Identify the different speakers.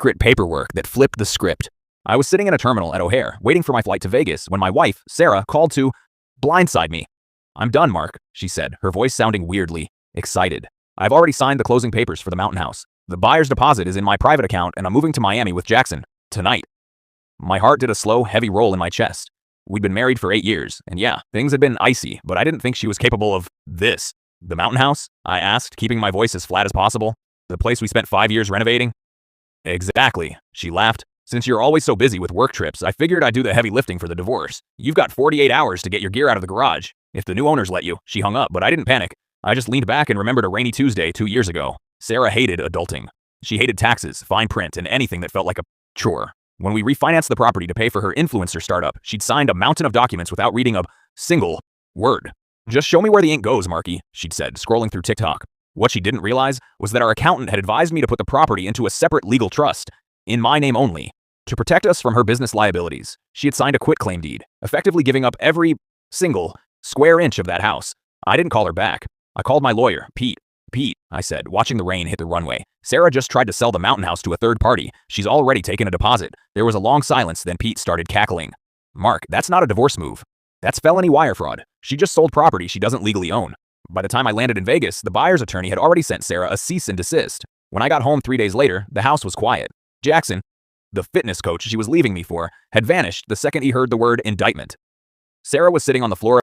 Speaker 1: secret paperwork that flipped the script. I was sitting in a terminal at O'Hare, waiting for my flight to Vegas, when my wife, Sarah, called to blindside me. "I'm done, Mark," she said, her voice sounding weirdly excited. "I've already signed the closing papers for the Mountain House. The buyer's deposit is in my private account, and I'm moving to Miami with Jackson tonight." My heart did a slow, heavy roll in my chest. We'd been married for 8 years, and yeah, things had been icy, but I didn't think she was capable of this. "The Mountain House?" I asked, keeping my voice as flat as possible. "The place we spent 5 years renovating?" "Exactly," she laughed. "Since you're always so busy with work trips, I figured I'd do the heavy lifting for the divorce. You've got 48 hours to get your gear out of the garage. If the new owners let you." She hung up, but I didn't panic. I just leaned back and remembered a rainy Tuesday 2 years ago. Sarah hated adulting. She hated taxes, fine print, and anything that felt like a chore. When we refinanced the property to pay for her influencer startup, she'd signed a mountain of documents without reading a single word. "Just show me where the ink goes, Marky," she'd said, scrolling through TikTok. What she didn't realize was that our accountant had advised me to put the property into a separate legal trust, in my name only. To protect us from her business liabilities, she had signed a quitclaim deed, effectively giving up every single square inch of that house. I didn't call her back. I called my lawyer, Pete. "Pete," I said, watching the rain hit the runway, "Sarah just tried to sell the Mountain House to a third party. She's already taken a deposit." There was a long silence, then Pete started cackling. "Mark, that's not a divorce move. That's felony wire fraud. She just sold property she doesn't legally own." By the time I landed in Vegas, the buyer's attorney had already sent Sarah a cease and desist. When I got home 3 days later, the house was quiet. Jackson, the fitness coach she was leaving me for, had vanished the second he heard the word indictment. Sarah was sitting on the floor